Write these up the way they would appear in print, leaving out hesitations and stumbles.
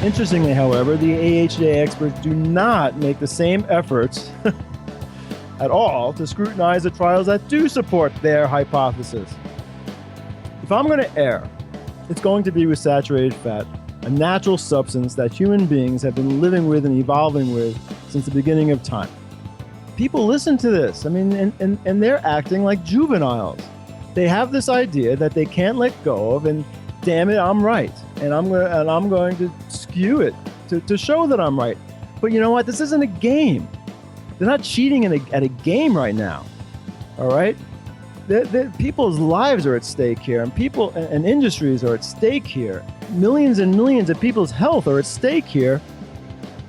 Interestingly, however, the AHA experts do not make the same efforts at all to scrutinize the trials that do support their hypothesis. If I'm going to err, it's going to be with saturated fat, a natural substance that human beings have been living with and evolving with since the beginning of time. People listen to this, and they're acting like juveniles. They have this idea that they can't let go of, and damn it, I'm right. And I'm going to skew it to show that I'm right. But you know what? This isn't a game. They're not cheating at a game right now. All right? People's lives are at stake here, and people and industries are at stake here. Millions and millions of people's health are at stake here.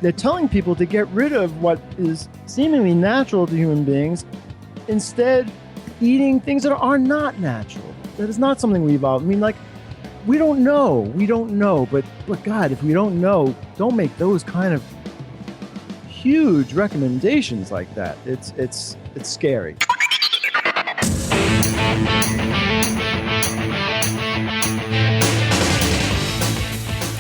They're telling people to get rid of what is seemingly natural to human beings, instead eating things that are not natural. That is not something we evolved. We don't know, but God, if we don't know, don't make those kind of huge recommendations like that. It's scary.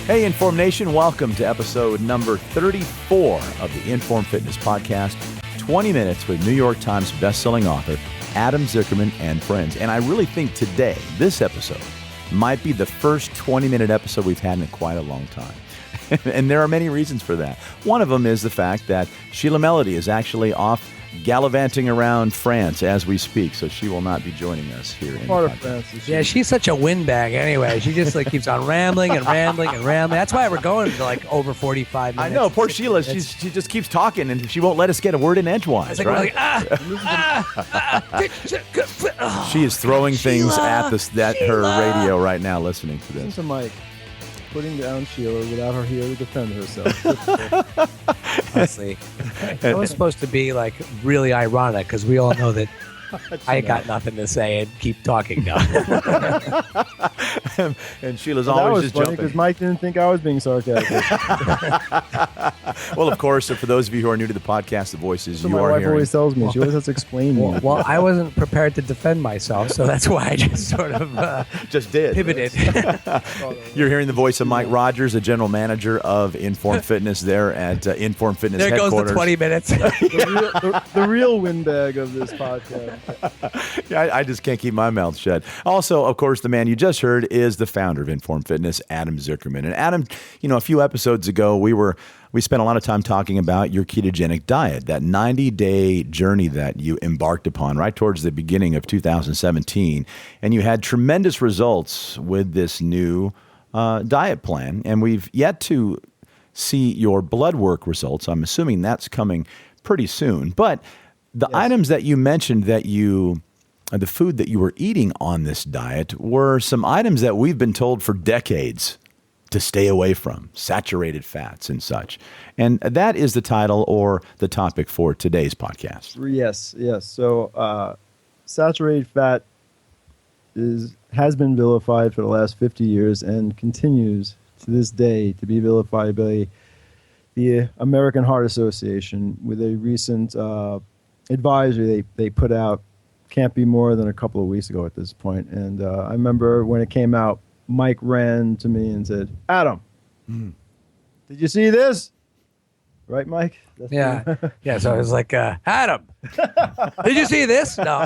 Hey, Inform Nation, welcome to episode number 34 of the Inform Fitness Podcast, 20 minutes with New York Times bestselling author Adam Zuckerman and friends. And I really think today, this episode, might be the first 20-minute episode we've had in quite a long time. And there are many reasons for that. One of them is the fact that Sheila Melody is actually off gallivanting around France as we speak, so she will not be joining us here in Part of France. Yeah, she's such a windbag anyway. She just keeps on rambling and rambling and rambling. That's why we're going to over 45 minutes. I know, poor Sheila. She just keeps talking, and she won't let us get a word in edgewise. It's right? She is throwing things at her radio right now, listening to this. Listen to Mike putting down Sheila without her here to defend herself. Honestly, it was supposed to be really ironic because we all know that I got nothing to say and keep talking now. And Sheila's That always was just funny jumping. because Mike didn't think I was being sarcastic. Well, of course, for those of you who are new to the podcast, the voices So you my are wife hearing. always tells me. She always has to explain me. Well, I wasn't prepared to defend myself, so that's why I just sort of just did. pivoted. You're hearing the voice of Mike Rogers, the general manager of Inform Fitness there at Inform Fitness There goes headquarters. the 20 minutes. the real windbag of this podcast. Yeah, I just can't keep my mouth shut. Also, of course, the man you just heard is the founder of Inform Fitness, Adam Zuckerman. And Adam, a few episodes ago, we spent a lot of time talking about your ketogenic diet, that 90-day journey that you embarked upon right towards the beginning of 2017. And you had tremendous results with this new diet plan. And we've yet to see your blood work results. I'm assuming that's coming pretty soon. But the items that you mentioned the food that you were eating on this diet were some items that we've been told for decades to stay away from, saturated fats and such. And that is the title or the topic for today's podcast. Yes. So saturated fat has been vilified for the last 50 years and continues to this day to be vilified by the American Heart Association with a recent advisory they put out. Can't be more than a couple of weeks ago at this point. And I remember when it came out, Mike ran to me and said, Adam, did you see this? Right, Mike? That's Yeah. Yeah. So I was like, Adam, did you see this? No,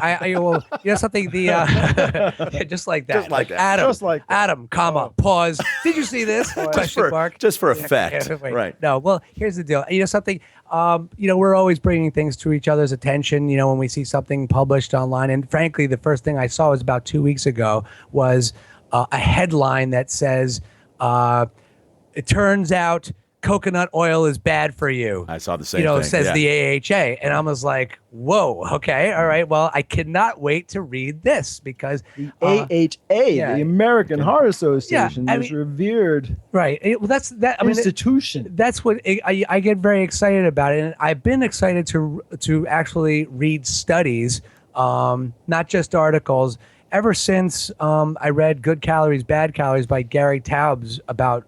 something, just like that. Just like that. Adam, Just like that. Adam, comma, pause. Did you see this? Question mark. Just for effect. Wait. Right. No, well, here's the deal. Something, we're always bringing things to each other's attention, when we see something published online. And frankly, the first thing I saw was about 2 weeks ago was a headline that says, it turns out coconut oil is bad for you. I saw the same thing. Says the AHA. And I was like, whoa, okay, all right. Well, I cannot wait to read this because the AHA, the American Heart Association, is revered right. That's that. institution. That's what I get very excited about it. And I've been excited to actually read studies, not just articles. Ever since I read Good Calories, Bad Calories by Gary Taubes about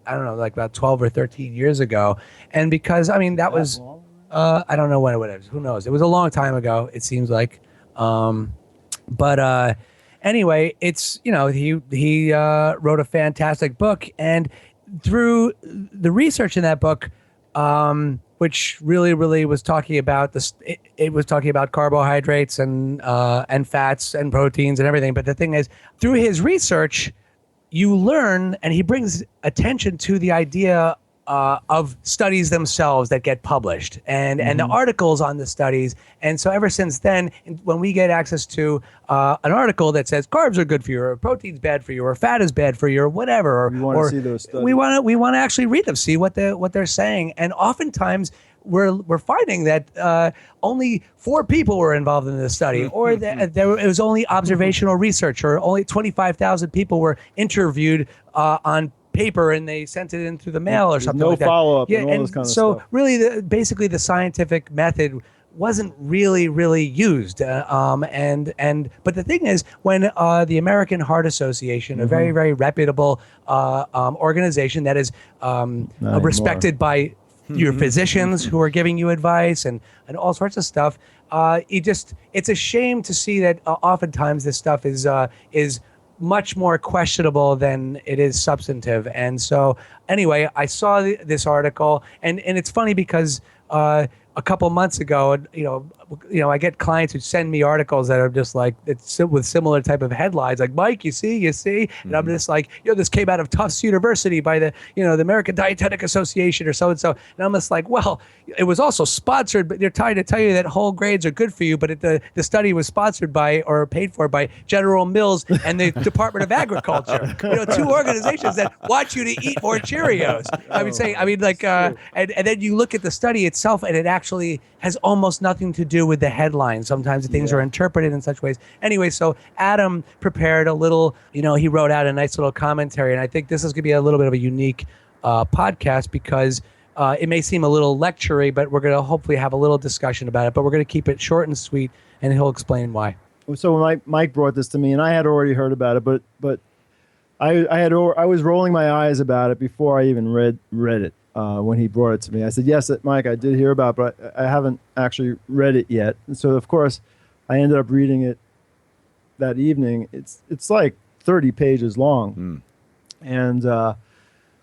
12 or 13 years ago. And because, that was, I don't know when it was. Who knows? It was a long time ago, it seems like. But anyway, it's, he wrote a fantastic book. And through the research in that book, which really was talking about this, it was talking about carbohydrates and fats and proteins and everything. But the thing is, through his research, you learn, and he brings attention to the idea of studies themselves that get published and the articles on the studies. And so ever since then, when we get access to an article that says carbs are good for you, or protein's bad for you, or fat is bad for you, or whatever, or see those studies. we want to actually read them, see what they're saying. And oftentimes we're finding that only 4 people were involved in this study, or it was only observational research, or only 25,000 people were interviewed on paper and they sent it in through the mail or something like that. No follow-up and all this kind of so stuff. really, basically the scientific method wasn't really used. But the thing is, when the American Heart Association, a very reputable organization that is respected by your physicians who are giving you advice and all sorts of stuff, it's a shame to see that oftentimes this stuff is much more questionable than it is substantive. And so anyway, I saw this article, and it's funny because a couple months ago, I get clients who send me articles that are just like, it's with similar type of headlines, like, Mike, you see, and I'm just like, this came out of Tufts University by the American Dietetic Association or so-and-so. And I'm just like, well, it was also sponsored, but they're trying to tell you that whole grains are good for you, but the study was sponsored by or paid for by General Mills and the Department of Agriculture, 2 organizations that want you to eat more Cheerios. And then you look at the study itself, and it actually has almost nothing to do with the headline. Sometimes things are interpreted in such ways. Anyway, so Adam prepared a little, he wrote out a nice little commentary, and I think this is going to be a little bit of a unique podcast because it may seem a little lectury, but we're going to hopefully have a little discussion about it, but we're going to keep it short and sweet, and he'll explain why. So when Mike brought this to me, and I had already heard about it, but I was rolling my eyes about it before I even read it. When he brought it to me, I said, yes, Mike, I did hear about it, but I haven't actually read it yet. And so, of course, I ended up reading it that evening. It's like 30 pages long. And,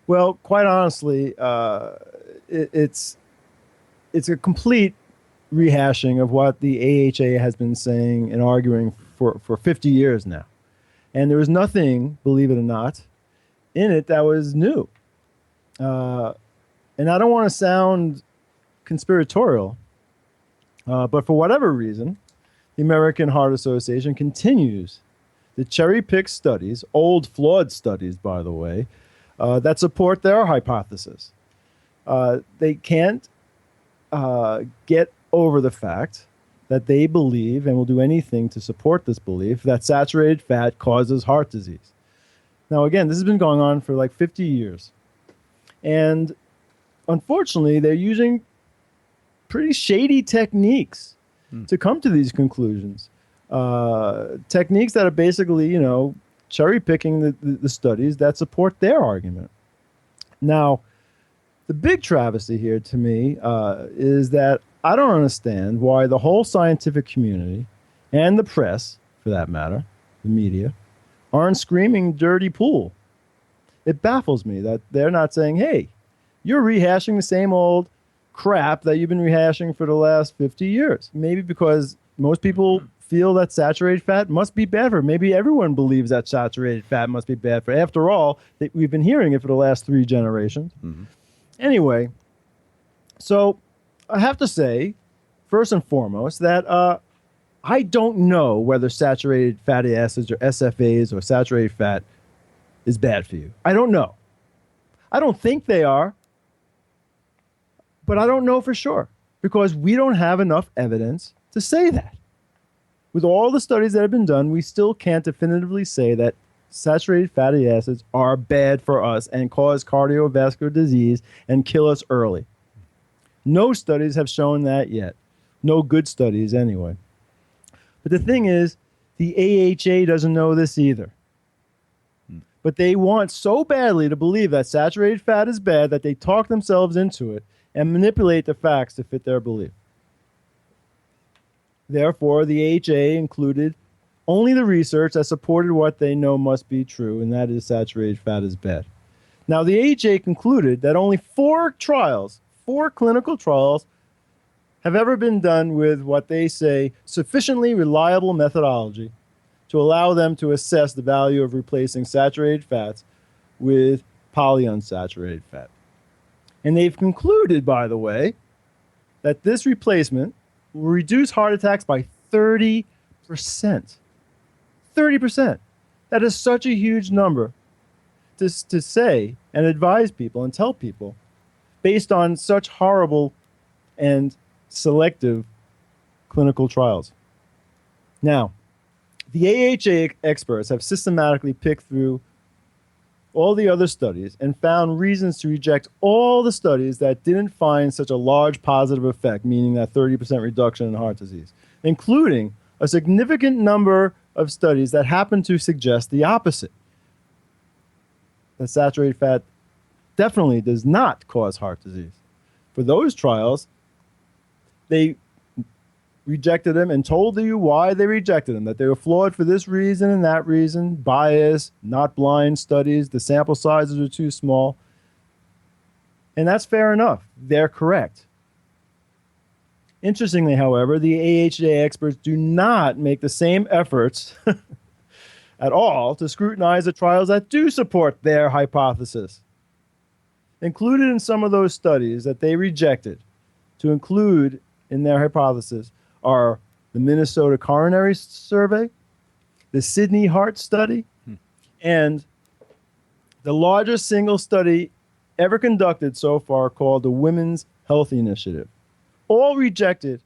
well, quite honestly, it's a complete rehashing of what the AHA has been saying and arguing for 50 years now. And there was nothing, believe it or not, in it that was new. And I don't want to sound conspiratorial, but for whatever reason, the American Heart Association continues to cherry-pick studies, old flawed studies, by the way, that support their hypothesis. They can't get over the fact that they believe, and will do anything to support this belief, that saturated fat causes heart disease. Now, again, this has been going on for like 50 years. And unfortunately, they're using pretty shady techniques to come to these conclusions. Techniques that are basically, cherry picking the studies that support their argument. Now, the big travesty here to me is that I don't understand why the whole scientific community and the press, for that matter, the media, aren't screaming dirty pool. It baffles me that they're not saying, hey, you're rehashing the same old crap that you've been rehashing for the last 50 years. Maybe because most people feel that saturated fat must be bad for. Maybe everyone believes that saturated fat must be bad for. After all, we've been hearing it for the last 3 generations. Anyway, so I have to say, first and foremost, that I don't know whether saturated fatty acids or SFAs or saturated fat is bad for you. I don't know. I don't think they are. But I don't know for sure because we don't have enough evidence to say that. With all the studies that have been done, we still can't definitively say that saturated fatty acids are bad for us and cause cardiovascular disease and kill us early. No studies have shown that yet. No good studies anyway. But the thing is, the AHA doesn't know this either. But they want so badly to believe that saturated fat is bad that they talk themselves into it and manipulate the facts to fit their belief. Therefore, the AHA included only the research that supported what they know must be true, and that is saturated fat is bad. Now, the AHA concluded that only 4 clinical trials, have ever been done with what they say sufficiently reliable methodology to allow them to assess the value of replacing saturated fats with polyunsaturated fat. And they've concluded, by the way, that this replacement will reduce heart attacks by 30%. 30%. That is such a huge number to say and advise people and tell people based on such horrible and selective clinical trials. Now, the AHA experts have systematically picked through all the other studies and found reasons to reject all the studies that didn't find such a large positive effect, meaning that 30% reduction in heart disease, including a significant number of studies that happen to suggest the opposite. That saturated fat definitely does not cause heart disease. For those trials, they rejected them and told you why they rejected them, that they were flawed for this reason and that reason, bias, not blind studies, the sample sizes are too small. And that's fair enough. They're correct. Interestingly, however, the AHA experts do not make the same efforts at all to scrutinize the trials that do support their hypothesis. Included in some of those studies that they rejected to include in their hypothesis are the Minnesota Coronary Survey, the Sydney Heart Study, and the largest single study ever conducted so far called the Women's Health Initiative. All rejected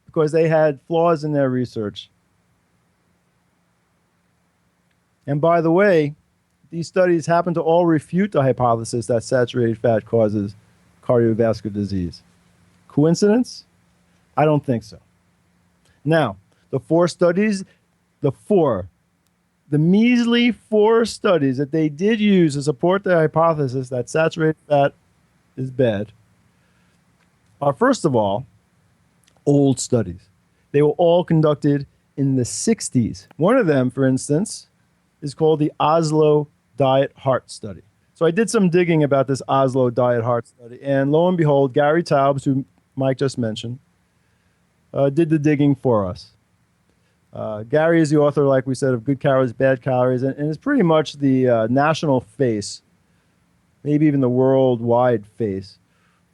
because they had flaws in their research. And by the way, these studies happen to all refute the hypothesis that saturated fat causes cardiovascular disease. Coincidence? I don't think so. Now, the measly 4 studies that they did use to support their hypothesis that saturated fat is bad are, first of all, old studies. They were all conducted in the 60s. One of them, for instance, is called the Oslo Diet Heart Study. So I did some digging about this Oslo Diet Heart Study, and lo and behold, Gary Taubes, who Mike just mentioned, did the digging for us. Gary is the author, like we said, of Good Calories, Bad Calories, and is pretty much the national face, maybe even the worldwide face,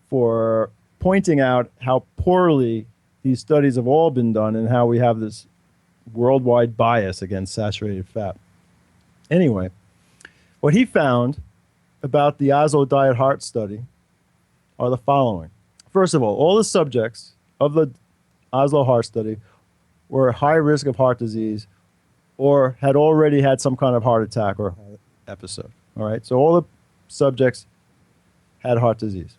for pointing out how poorly these studies have all been done and how we have this worldwide bias against saturated fat. Anyway, what he found about the Oslo Diet Heart Study are the following. First of all the subjects of the Oslo Heart Study were at high risk of heart disease or had already had some kind of heart attack or episode. All right, so all the subjects had heart disease.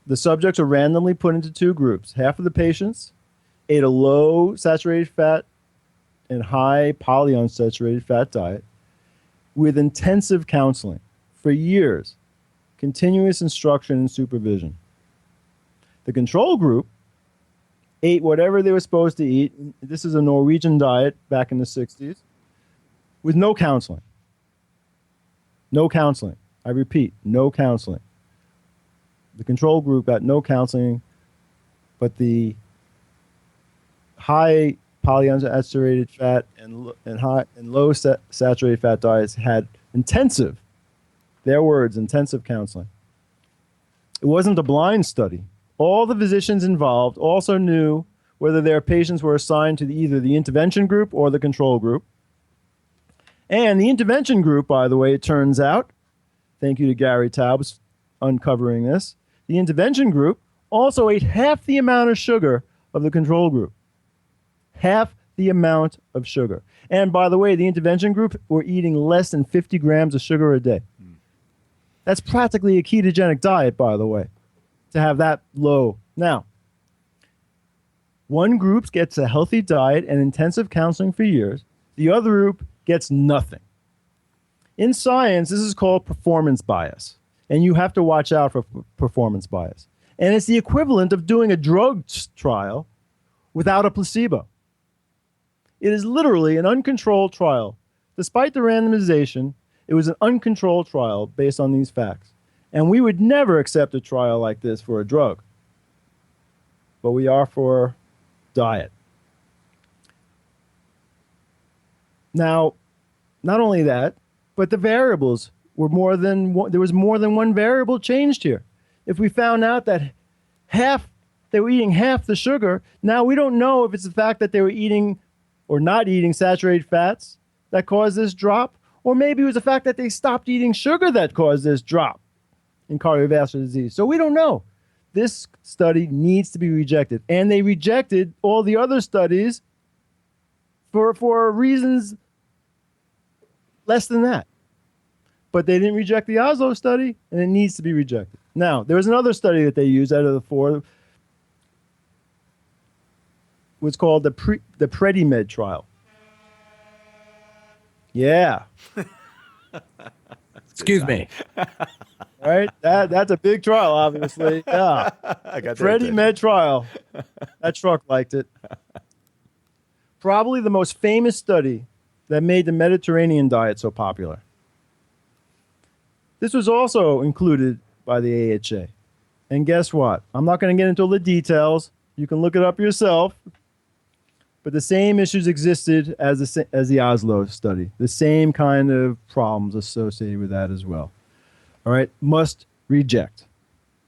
The subjects are randomly put into 2 groups. Half of the patients ate a low saturated fat and high polyunsaturated fat diet with intensive counseling for years, continuous instruction and supervision. The control group ate whatever they were supposed to eat. This is a Norwegian diet back in the 60s with no counseling. No counseling. I repeat, no counseling. The control group got no counseling, but the high polyunsaturated fat and low saturated fat diets had intensive, their words, intensive counseling. It wasn't a blind study. All the physicians involved also knew whether their patients were assigned to either the intervention group or the control group. And the intervention group, by the way, it turns out, thank you to Gary Taubes uncovering this, the intervention group also ate half the amount of sugar of the control group. Half the amount of sugar. And by the way, the intervention group were eating less than 50 grams of sugar a day. That's practically a ketogenic diet, by the way, to have that low. Now, one group gets a healthy diet and intensive counseling for years. The other group gets nothing. In science, this is called performance bias. And you have to watch out for performance bias. And it's the equivalent of doing a drug trial without a placebo. It is literally an uncontrolled trial. Despite the randomization, It was an uncontrolled trial based on these facts. And we would never accept a trial like this for a drug. But we are for diet. Now, not only that, but the variables were more than one, there was more than one variable changed here. If we found out that they were eating half the sugar, now we don't know if it's the fact that they were eating or not eating saturated fats that caused this drop, or maybe it was the fact that they stopped eating sugar that caused this drop in cardiovascular disease. So we don't know. This study needs to be rejected. And they rejected all the other studies for reasons less than that. But they didn't reject the Oslo study, and it needs to be rejected. Now, there was another study that they used out of the four. Was called the Predimed trial. Yeah. Excuse me. Right? That's a big trial, obviously. Yeah. Predimed trial. That truck liked it. Probably the most famous study that made the Mediterranean diet so popular. This was also included by the AHA. And guess what? I'm not going to get into all the details. You can look it up yourself. But the same issues existed as the Oslo study. The same kind of problems associated with that as well. All right, must reject.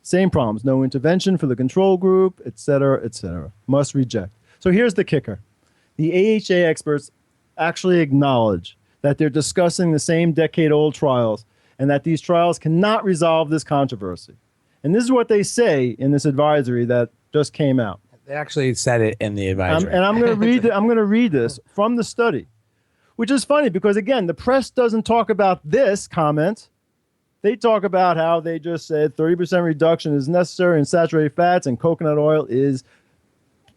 Same problems, no intervention for the control group, et cetera, must reject. So here's the kicker. The AHA experts actually acknowledge that they're discussing the same decade-old trials and that these trials cannot resolve this controversy. And this is what they say in this advisory that just came out. They actually said it in the advisory. And I'm going to read this from the study, which is funny because, again, the press doesn't talk about this comment. They talk about how they just said 30% reduction is necessary in saturated fats, and coconut oil is,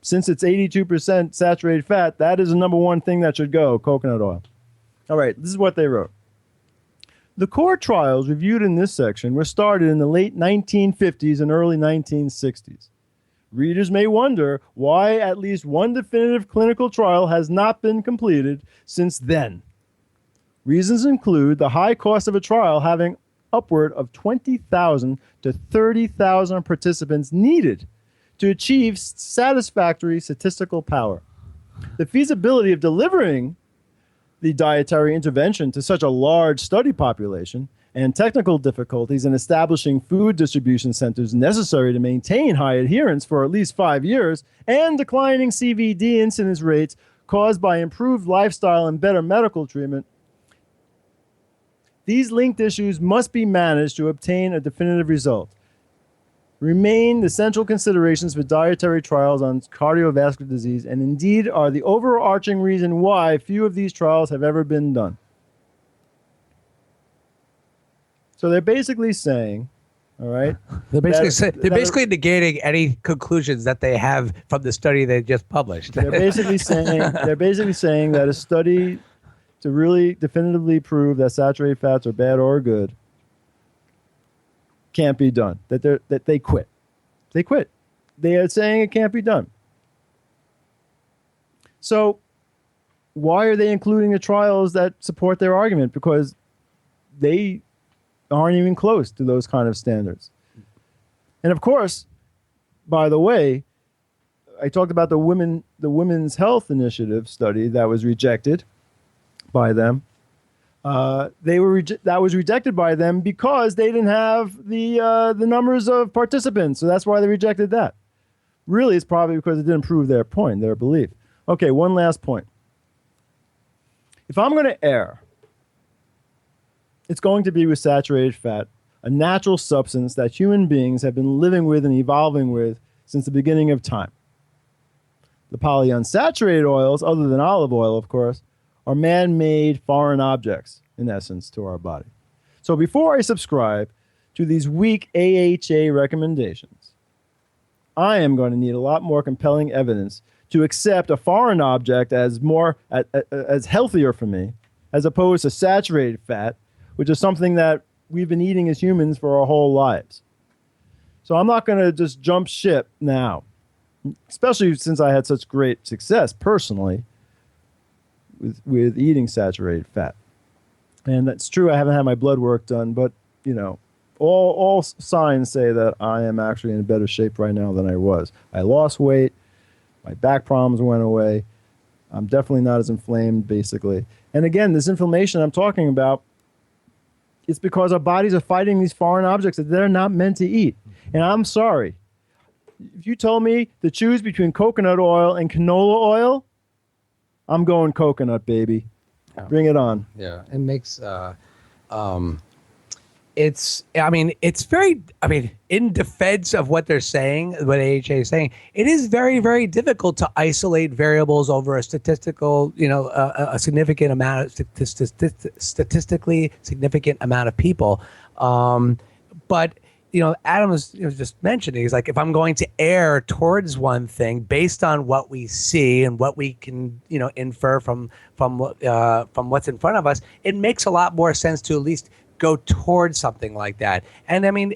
since it's 82% saturated fat, that is the number one thing that should go, coconut oil. All right, this is what they wrote. The core trials reviewed in this section were started in the late 1950s and early 1960s. Readers may wonder why at least one definitive clinical trial has not been completed since then. Reasons include the high cost of a trial having upward of 20,000 to 30,000 participants needed to achieve satisfactory statistical power. The feasibility of delivering the dietary intervention to such a large study population and technical difficulties in establishing food distribution centers necessary to maintain high adherence for at least 5 years, and declining CVD incidence rates caused by improved lifestyle and better medical treatment. These linked issues must be managed to obtain a definitive result. Remain the central considerations for dietary trials on cardiovascular disease, and indeed are the overarching reason why few of these trials have ever been done. So they're basically saying, all right? They're basically negating any conclusions that they have from the study they just published. They're basically saying that a study to really definitively prove that saturated fats are bad or good can't be done. That they quit. They quit. They are saying it can't be done. So why are they including the trials that support their argument? Because they aren't even close to those kind of standards. And of course, by the way, I talked about the Women's Health Initiative study that was rejected by them. That was rejected by them because they didn't have the numbers of participants. So that's why they rejected that. Really, it's probably because it didn't prove their point, their belief. Okay, one last point. If I'm going to err, it's going to be with saturated fat, a natural substance that human beings have been living with and evolving with since the beginning of time. The polyunsaturated oils, other than olive oil, of course, are man-made foreign objects, in essence, to our body. So before I subscribe to these weak AHA recommendations, I am going to need a lot more compelling evidence to accept a foreign object as healthier for me, as opposed to saturated fat, which is something that we've been eating as humans for our whole lives. So I'm not going to just jump ship now, especially since I had such great success personally with eating saturated fat. And that's true. I haven't had my blood work done, but you know, all signs say that I am actually in better shape right now than I was. I lost weight. My back problems went away. I'm definitely not as inflamed, basically. And again, this inflammation I'm talking about, it's because our bodies are fighting these foreign objects that they're not meant to eat. And I'm sorry. If you told me to choose between coconut oil and canola oil, I'm going coconut, baby. Bring it on. Yeah, it makes it's very, in defense of what they're saying, what AHA is saying, it is very, very difficult to isolate variables over a statistical, a significant amount of statistically significant amount of people. But Adam was just mentioning, he's like, if I'm going to err towards one thing based on what we see and what we can, infer from what's in front of us, it makes a lot more sense to at least go towards something like that. And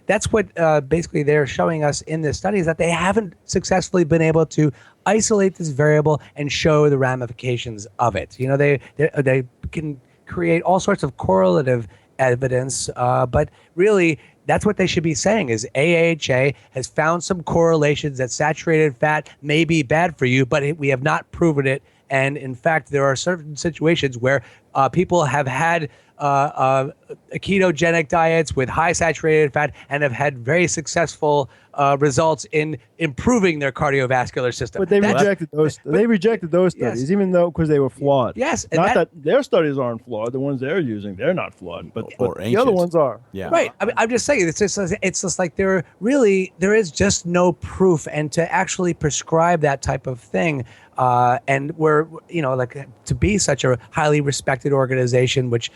that's what basically they're showing us in this study, is that they haven't successfully been able to isolate this variable and show the ramifications of it. They can create all sorts of correlative evidence, but really that's what they should be saying, is AHA has found some correlations that saturated fat may be bad for you, but we have not proven it. And in fact, there are certain situations where people have had ketogenic diets with high saturated fat and have had very successful results in improving their cardiovascular system. But they rejected those. They rejected those studies, Yes. even though because they were flawed. Yes, not that their studies aren't flawed. The ones they're using, they're not flawed, but the other ancient. ones are. Yeah. Right. I'm just saying, it's just like there is just no proof, and to actually prescribe that type of thing, and we're to be such a highly respected organization, which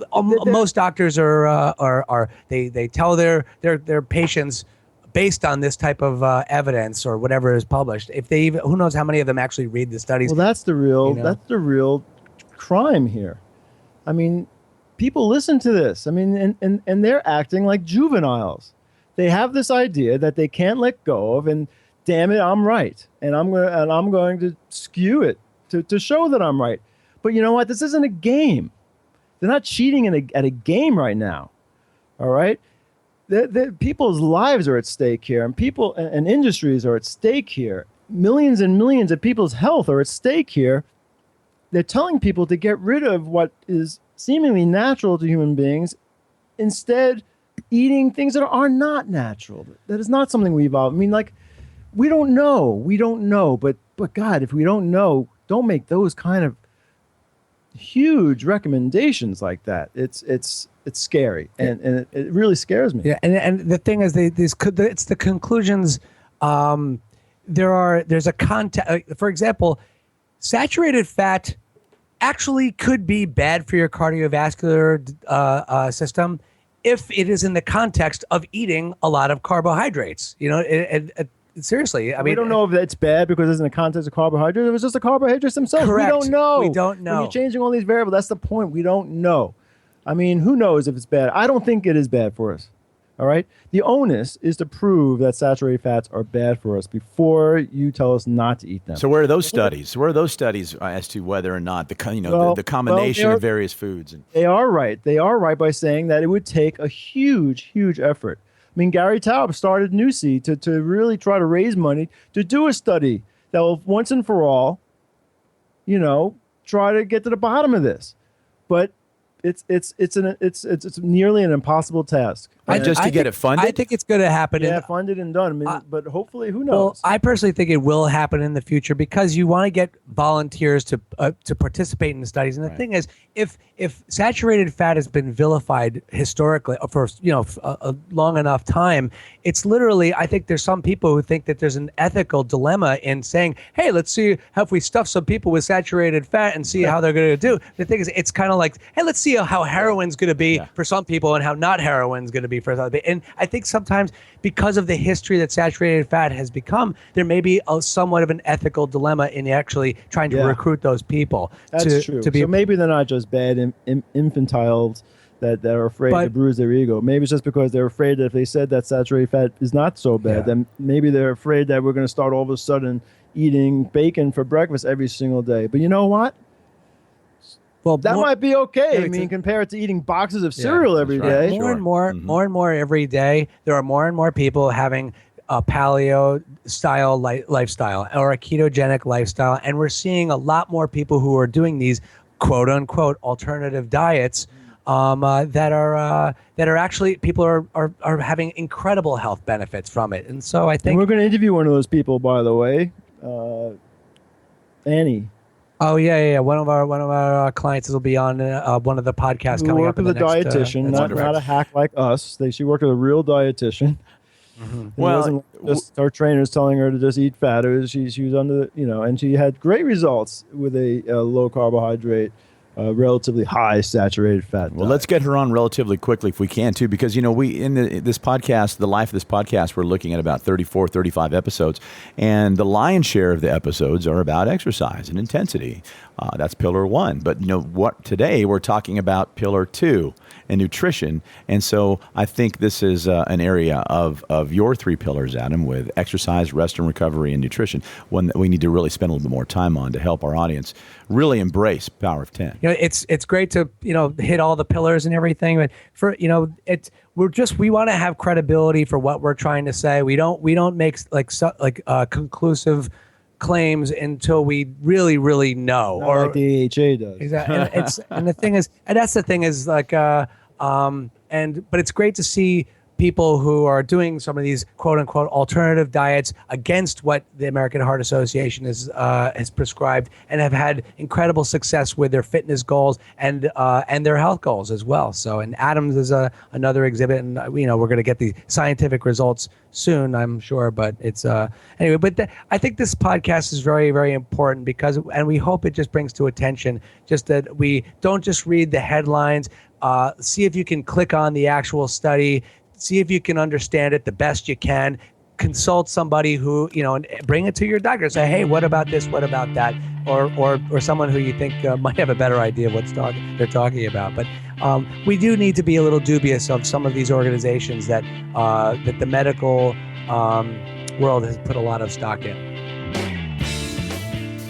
most doctors are they tell their patients based on this type of evidence or whatever is published. If they even, who knows how many of them actually read the studies? Well, that's the real crime here. I mean, people listen to this. I mean, and they're acting like juveniles. They have this idea that they can't let go of, and damn it, I'm right, and I'm going to skew it to show that I'm right. But you know what? This isn't a game. They're not cheating at a game right now. All right. People's lives are at stake here, and people and industries are at stake here. Millions and millions of people's health are at stake here. They're telling people to get rid of what is seemingly natural to human beings, instead eating things that are not natural. That is not something we evolved. I mean, like, we don't know. But God, if we don't know, don't make those kind of huge recommendations like that. It's scary, and it really scares me. Yeah, and the thing is, it's the conclusions. There's a context. For example, saturated fat actually could be bad for your cardiovascular system if it is in the context of eating a lot of carbohydrates. Seriously, We don't know if it's bad because it's in the context of carbohydrates. It was just the carbohydrates themselves. Correct. We don't know. We don't know. When you're changing all these variables, that's the point. We don't know. I mean, who knows if it's bad? I don't think it is bad for us. All right? The onus is to prove that saturated fats are bad for us before you tell us not to eat them. So where are those studies? Where are those studies as to whether or not the combination of various foods? They are right. They are right by saying that it would take a huge, huge effort. I mean, Gary Taub started Nusi to really try to raise money to do a study that will once and for all, try to get to the bottom of this. But it's nearly an impossible task. Just to get it funded? I think it's going to happen. Yeah, funded and done. I mean, but hopefully, who knows? Well, I personally think it will happen in the future, because you want to get volunteers to participate in the studies. And the thing is, if saturated fat has been vilified historically for a long enough time, it's literally, I think there's some people who think that there's an ethical dilemma in saying, hey, let's see how if we stuff some people with saturated fat and see how they're going to do. The thing is, it's kind of like, hey, let's see how heroin's going to be for some people and how not heroin's going to be for other people. And I think sometimes, because of the history that saturated fat has become, there may be somewhat of an ethical dilemma in actually trying to recruit those people. That's true. So maybe they're not just bad infantiles that are afraid to bruise their ego. Maybe it's just because they're afraid that if they said that saturated fat is not so bad, then maybe they're afraid that we're going to start all of a sudden eating bacon for breakfast every single day. But you know what? Well, that might be okay. I it's mean, compared to eating boxes of cereal every day. More and more every day. There are more and more people having a paleo style lifestyle or a ketogenic lifestyle, and we're seeing a lot more people who are doing these quote unquote alternative diets that are actually people are having incredible health benefits from it. And so I think and we're going to interview one of those people, by the way, Annie. Oh yeah. One of our clients will be on one of the podcasts We coming work up. with a dietitian, not a hack like us. She worked with a real dietitian. Mm-hmm. Well, it wasn't just our trainers telling her to just eat fat. It was she was under and she had great results with a low carbohydrate, relatively high saturated fat diet. Well, let's get her on relatively quickly if we can, too, because, we in this podcast, the life of this podcast, we're looking at about 34, 35 episodes, and the lion's share of the episodes are about exercise and intensity. That's pillar 1. But, today we're talking about pillar 2 and nutrition. And so I think this is an area of your 3 pillars, Adam, with exercise, rest and recovery, and nutrition, one that we need to really spend a little bit more time on to help our audience really embrace Power of 10. It's great to hit all the pillars and everything, but for we want to have credibility for what we're trying to say. We don't make conclusive claims until we really know. Not like the AHA does. Exactly. And the thing is, and that's the thing is but it's great to see people who are doing some of these quote unquote alternative diets against what the American Heart Association has prescribed, and have had incredible success with their fitness goals and their health goals as well. So, and Adams is another exhibit, and we're going to get the scientific results soon, I'm sure. But it's anyway. But I think this podcast is very, very important because, and we hope it just brings to attention just that we don't just read the headlines. See if you can click on the actual study. See if you can understand it the best you can. Consult somebody who, and bring it to your doctor. Say, hey, what about this? What about that? Or someone who you think might have a better idea of what they're talking about. But we do need to be a little dubious of some of these organizations that the medical world has put a lot of stock in.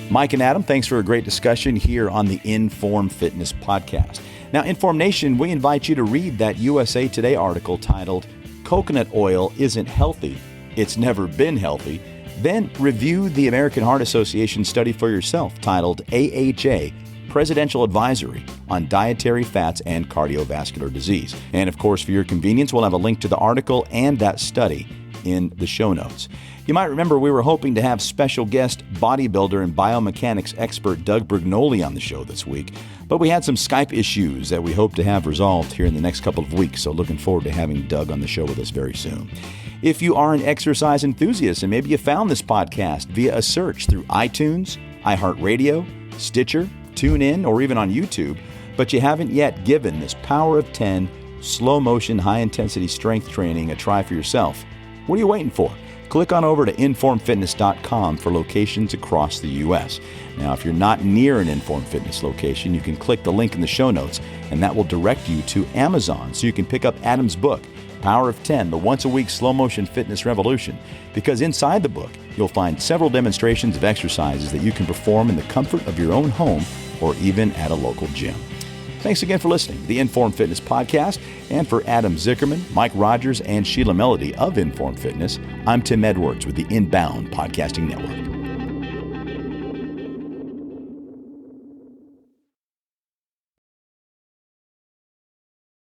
Mike and Adam, thanks for a great discussion here on the Inform Fitness Podcast. Now, Inform Nation, we invite you to read that USA Today article titled, "Coconut Oil Isn't Healthy, It's Never Been Healthy." Then review the American Heart Association study for yourself titled AHA, Presidential Advisory on Dietary Fats and Cardiovascular Disease. And of course, for your convenience, we'll have a link to the article and that study in the show notes. You might remember we were hoping to have special guest bodybuilder and biomechanics expert Doug Brignoli on the show this week, but we had some Skype issues that we hope to have resolved here in the next couple of weeks, so looking forward to having Doug on the show with us very soon. If you are an exercise enthusiast and maybe you found this podcast via a search through iTunes, iHeartRadio, Stitcher, TuneIn, or even on YouTube, but you haven't yet given this Power of 10 slow motion high intensity strength training a try for yourself, what are you waiting for? Click on over to informfitness.com for locations across the U.S. Now, if you're not near an Inform Fitness location, you can click the link in the show notes, and that will direct you to Amazon so you can pick up Adam's book, Power of 10, the once-a-week slow-motion fitness revolution, because inside the book, you'll find several demonstrations of exercises that you can perform in the comfort of your own home or even at a local gym. Thanks again for listening to the Inform Fitness Podcast. And for Adam Zickerman, Mike Rogers, and Sheila Melody of Inform Fitness, I'm Tim Edwards with the Inbound Podcasting Network.